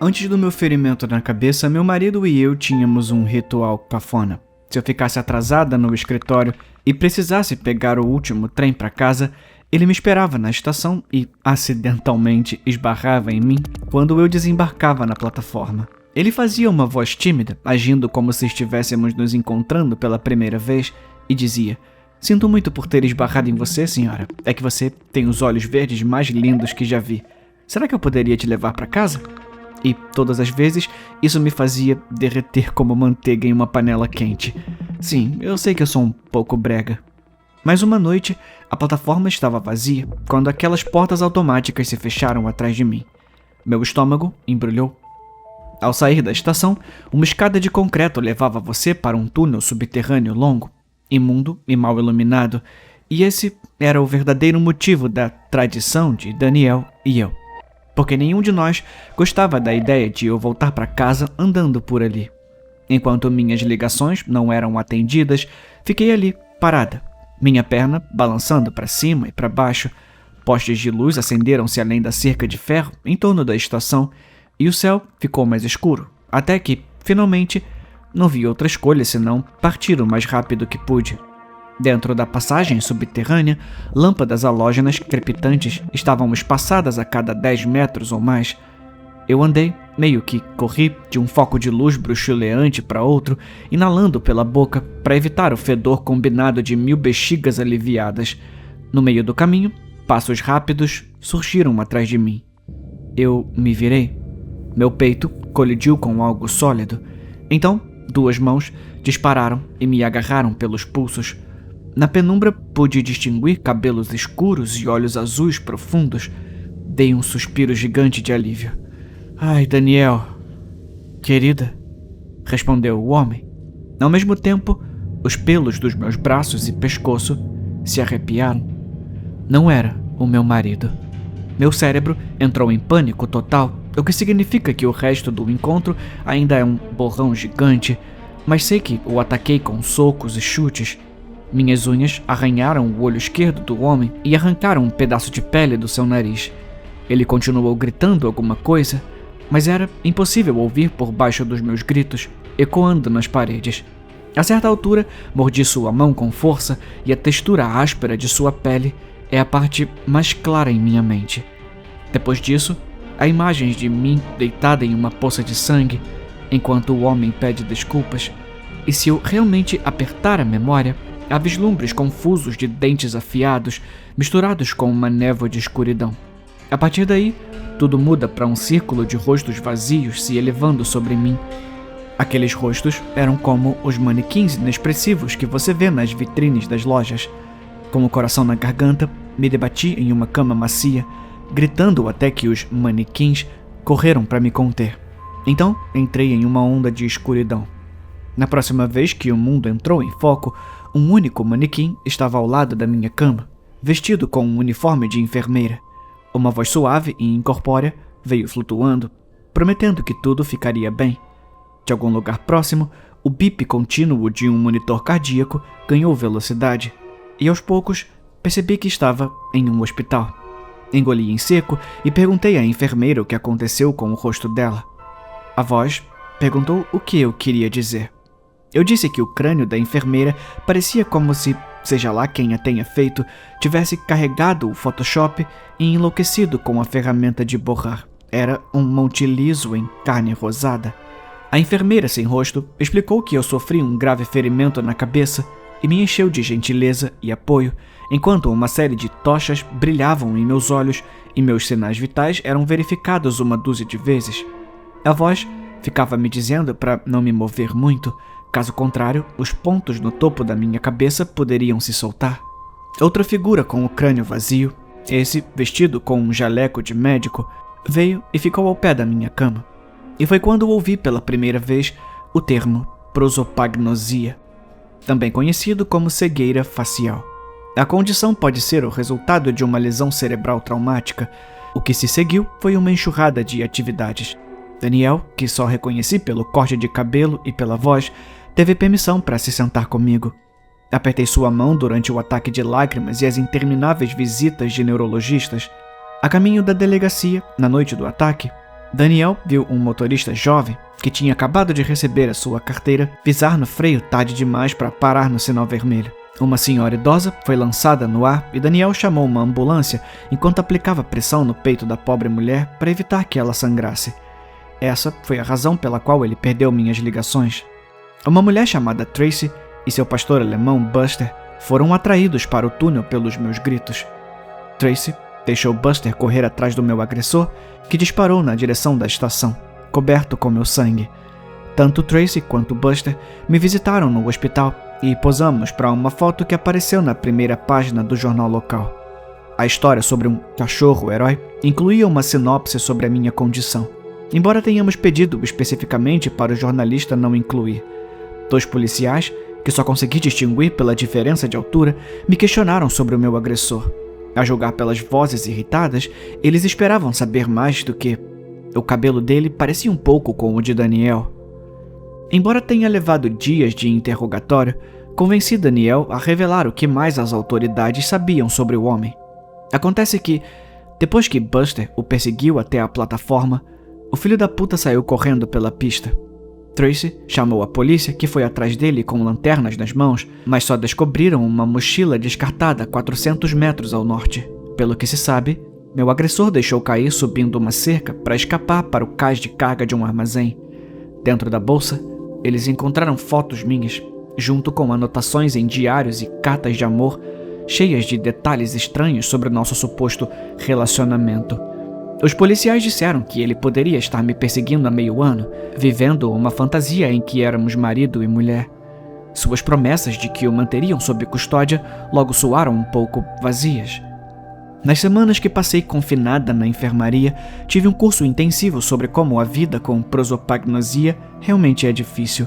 Antes do meu ferimento na cabeça, meu marido e eu tínhamos um ritual cafona. Se eu ficasse atrasada no escritório e precisasse pegar o último trem para casa, ele me esperava na estação e, acidentalmente, esbarrava em mim quando eu desembarcava na plataforma. Ele fazia uma voz tímida, agindo como se estivéssemos nos encontrando pela primeira vez, e dizia: "Sinto muito por ter esbarrado em você, senhora. É que você tem os olhos verdes mais lindos que já vi. Será que eu poderia te levar para casa?" E, todas as vezes, isso me fazia derreter como manteiga em uma panela quente. Sim, eu sei que eu sou um pouco brega. Mas uma noite, a plataforma estava vazia quando aquelas portas automáticas se fecharam atrás de mim. Meu estômago embrulhou. Ao sair da estação, uma escada de concreto levava você para um túnel subterrâneo longo, imundo e mal iluminado, e esse era o verdadeiro motivo da tradição de Daniel e eu. Porque nenhum de nós gostava da ideia de eu voltar para casa andando por ali. Enquanto minhas ligações não eram atendidas, fiquei ali, parada, minha perna balançando para cima e para baixo. Postes de luz acenderam-se além da cerca de ferro em torno da estação e o céu ficou mais escuro, até que, finalmente, não vi outra escolha senão partir o mais rápido que pude. Dentro da passagem subterrânea, lâmpadas halógenas crepitantes estavam espaçadas a cada 10 metros ou mais. Eu andei, meio que corri, de um foco de luz bruxuleante para outro, inalando pela boca para evitar o fedor combinado de 1000 bexigas aliviadas. No meio do caminho, passos rápidos surgiram atrás de mim. Eu me virei. Meu peito colidiu com algo sólido. Então, 2 mãos dispararam e me agarraram pelos pulsos. Na penumbra pude distinguir cabelos escuros e olhos azuis profundos. Dei um suspiro gigante de alívio. "Ai, Daniel, querida", respondeu o homem. Ao mesmo tempo, os pelos dos meus braços e pescoço se arrepiaram. Não era o meu marido. Meu cérebro entrou em pânico total, o que significa que o resto do encontro ainda é um borrão gigante, mas sei que o ataquei com socos e chutes. Minhas unhas arranharam o olho esquerdo do homem e arrancaram um pedaço de pele do seu nariz. Ele continuou gritando alguma coisa, mas era impossível ouvir por baixo dos meus gritos, ecoando nas paredes. A certa altura, mordi sua mão com força e a textura áspera de sua pele é a parte mais clara em minha mente. Depois disso, há imagens de mim deitada em uma poça de sangue, enquanto o homem pede desculpas, e se eu realmente apertar a memória, há vislumbres confusos de dentes afiados, misturados com uma névoa de escuridão. A partir daí, tudo muda para um círculo de rostos vazios se elevando sobre mim. Aqueles rostos eram como os manequins inexpressivos que você vê nas vitrines das lojas. Com o coração na garganta, me debati em uma cama macia, gritando até que os manequins correram para me conter. Então, entrei em uma onda de escuridão. Na próxima vez que o mundo entrou em foco, um único manequim estava ao lado da minha cama, vestido com um uniforme de enfermeira. Uma voz suave e incorpórea veio flutuando, prometendo que tudo ficaria bem. De algum lugar próximo, o bip contínuo de um monitor cardíaco ganhou velocidade, e aos poucos percebi que estava em um hospital. Engoli em seco e perguntei à enfermeira o que aconteceu com o rosto dela. A voz perguntou o que eu queria dizer. Eu disse que o crânio da enfermeira parecia como se, seja lá quem a tenha feito, tivesse carregado o Photoshop e enlouquecido com a ferramenta de borrar. Era um monte liso em carne rosada. A enfermeira sem rosto explicou que eu sofri um grave ferimento na cabeça e me encheu de gentileza e apoio, enquanto uma série de tochas brilhavam em meus olhos e meus sinais vitais eram verificados uma dúzia de vezes. A voz ficava me dizendo para não me mover muito, caso contrário, os pontos no topo da minha cabeça poderiam se soltar. Outra figura com o crânio vazio, esse vestido com um jaleco de médico, veio e ficou ao pé da minha cama. E foi quando ouvi pela primeira vez o termo prosopagnosia, também conhecido como cegueira facial. A condição pode ser o resultado de uma lesão cerebral traumática. O que se seguiu foi uma enxurrada de atividades. Daniel, que só reconheci pelo corte de cabelo e pela voz, teve permissão para se sentar comigo. Apertei sua mão durante o ataque de lágrimas e as intermináveis visitas de neurologistas. A caminho da delegacia, na noite do ataque, Daniel viu um motorista jovem, que tinha acabado de receber a sua carteira, pisar no freio tarde demais para parar no sinal vermelho. Uma senhora idosa foi lançada no ar e Daniel chamou uma ambulância enquanto aplicava pressão no peito da pobre mulher para evitar que ela sangrasse. Essa foi a razão pela qual ele perdeu minhas ligações. Uma mulher chamada Tracy e seu pastor alemão Buster foram atraídos para o túnel pelos meus gritos. Tracy deixou Buster correr atrás do meu agressor, que disparou na direção da estação, coberto com meu sangue. Tanto Tracy quanto Buster me visitaram no hospital e posamos para uma foto que apareceu na primeira página do jornal local. A história sobre um cachorro-herói incluía uma sinopse sobre a minha condição, embora tenhamos pedido especificamente para o jornalista não incluir. 2 policiais, que só consegui distinguir pela diferença de altura, me questionaram sobre o meu agressor. A julgar pelas vozes irritadas, eles esperavam saber mais do que... O cabelo dele parecia um pouco com o de Daniel. Embora tenha levado dias de interrogatório, convenci Daniel a revelar o que mais as autoridades sabiam sobre o homem. Acontece que, depois que Buster o perseguiu até a plataforma, o filho da puta saiu correndo pela pista. Tracy chamou a polícia, que foi atrás dele com lanternas nas mãos, mas só descobriram uma mochila descartada 400 metros ao norte. Pelo que se sabe, meu agressor deixou cair subindo uma cerca para escapar para o cais de carga de um armazém. Dentro da bolsa, eles encontraram fotos minhas, junto com anotações em diários e cartas de amor, cheias de detalhes estranhos sobre o nosso suposto relacionamento. Os policiais disseram que ele poderia estar me perseguindo há meio ano, vivendo uma fantasia em que éramos marido e mulher. Suas promessas de que o manteriam sob custódia logo soaram um pouco vazias. Nas semanas que passei confinada na enfermaria, tive um curso intensivo sobre como a vida com prosopagnosia realmente é difícil.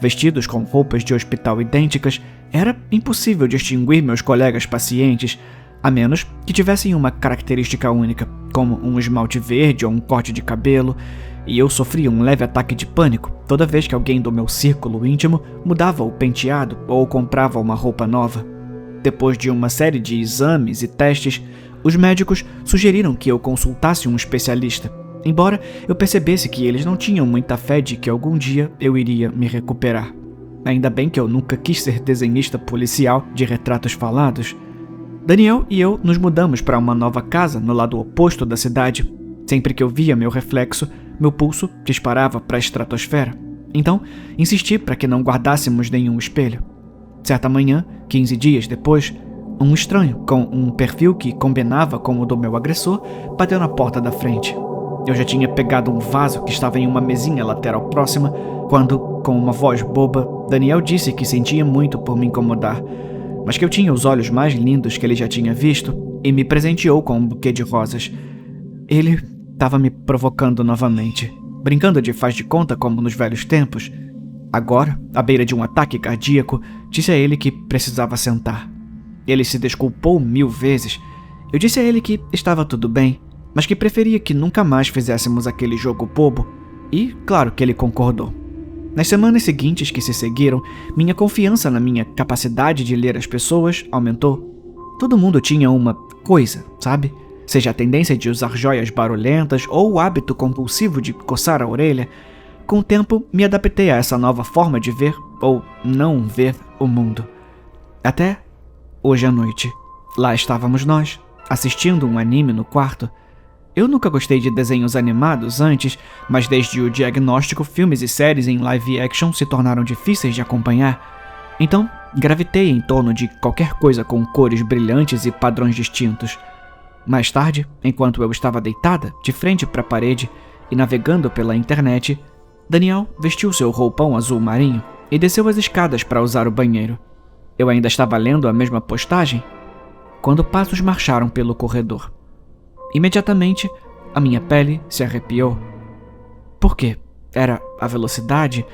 Vestidos com roupas de hospital idênticas, era impossível distinguir meus colegas pacientes, a menos que tivessem uma característica única, como um esmalte verde ou um corte de cabelo, e eu sofria um leve ataque de pânico toda vez que alguém do meu círculo íntimo mudava o penteado ou comprava uma roupa nova. Depois de uma série de exames e testes, os médicos sugeriram que eu consultasse um especialista, embora eu percebesse que eles não tinham muita fé de que algum dia eu iria me recuperar. Ainda bem que eu nunca quis ser desenhista policial de retratos falados. Daniel e eu nos mudamos para uma nova casa no lado oposto da cidade. Sempre que eu via meu reflexo, meu pulso disparava para a estratosfera. Então, insisti para que não guardássemos nenhum espelho. Certa manhã, 15 dias depois, um estranho com um perfil que combinava com o do meu agressor bateu na porta da frente. Eu já tinha pegado um vaso que estava em uma mesinha lateral próxima, quando, com uma voz boba, Daniel disse que sentia muito por me incomodar, mas que eu tinha os olhos mais lindos que ele já tinha visto e me presenteou com um buquê de rosas. Ele estava me provocando novamente, brincando de faz de conta como nos velhos tempos. Agora, à beira de um ataque cardíaco, disse a ele que precisava sentar. Ele se desculpou 1000 vezes. Eu disse a ele que estava tudo bem, mas que preferia que nunca mais fizéssemos aquele jogo bobo, e claro que ele concordou. Nas semanas seguintes que se seguiram, minha confiança na minha capacidade de ler as pessoas aumentou. Todo mundo tinha uma coisa, sabe? Seja a tendência de usar joias barulhentas ou o hábito compulsivo de coçar a orelha. Com o tempo, me adaptei a essa nova forma de ver, ou não ver, o mundo. Até hoje à noite. Lá estávamos nós, assistindo um anime no quarto. Eu nunca gostei de desenhos animados antes, mas desde o diagnóstico, filmes e séries em live action se tornaram difíceis de acompanhar. Então, gravitei em torno de qualquer coisa com cores brilhantes e padrões distintos. Mais tarde, enquanto eu estava deitada, de frente para a parede e navegando pela internet, Daniel vestiu seu roupão azul marinho e desceu as escadas para usar o banheiro. Eu ainda estava lendo a mesma postagem quando passos marcharam pelo corredor. Imediatamente, a minha pele se arrepiou. Por quê? Era a velocidade?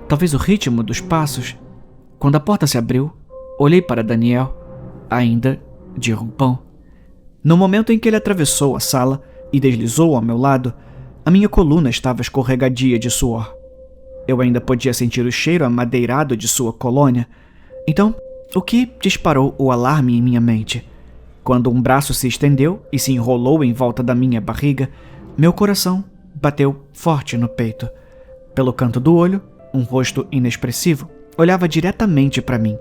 Talvez o ritmo dos passos? Quando a porta se abriu, olhei para Daniel, ainda de roupão. No momento em que ele atravessou a sala e deslizou ao meu lado, a minha coluna estava escorregadia de suor. Eu ainda podia sentir o cheiro amadeirado de sua colônia. Então, o que disparou o alarme em minha mente? Quando um braço se estendeu e se enrolou em volta da minha barriga, meu coração bateu forte no peito. Pelo canto do olho, um rosto inexpressivo olhava diretamente para mim,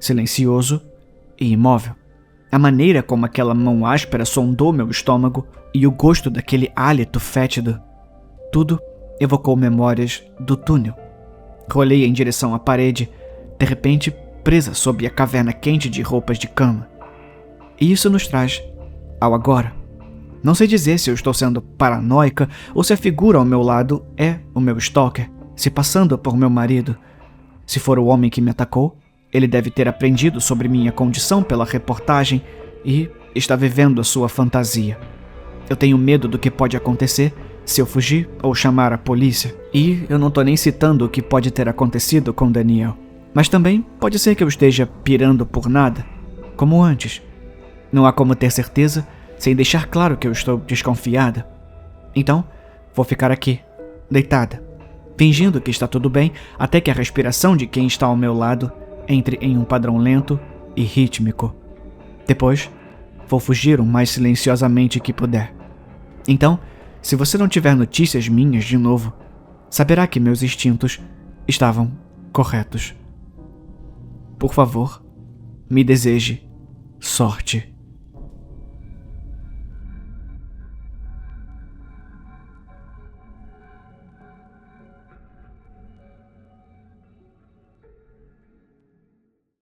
silencioso e imóvel. A maneira como aquela mão áspera sondou meu estômago e o gosto daquele hálito fétido, tudo evocou memórias do túnel. Rolei em direção à parede, de repente presa sob a caverna quente de roupas de cama. E isso nos traz ao agora. Não sei dizer se eu estou sendo paranoica ou se a figura ao meu lado é o meu stalker, se passando por meu marido. Se for o homem que me atacou, ele deve ter aprendido sobre minha condição pela reportagem e está vivendo a sua fantasia. Eu tenho medo do que pode acontecer se eu fugir ou chamar a polícia. E eu não tô nem citando o que pode ter acontecido com Daniel. Mas também pode ser que eu esteja pirando por nada, como antes. Não há como ter certeza sem deixar claro que eu estou desconfiada. Então, vou ficar aqui, deitada, fingindo que está tudo bem até que a respiração de quem está ao meu lado entre em um padrão lento e rítmico. Depois, vou fugir o mais silenciosamente que puder. Então, se você não tiver notícias minhas de novo, saberá que meus instintos estavam corretos. Por favor, me deseje sorte.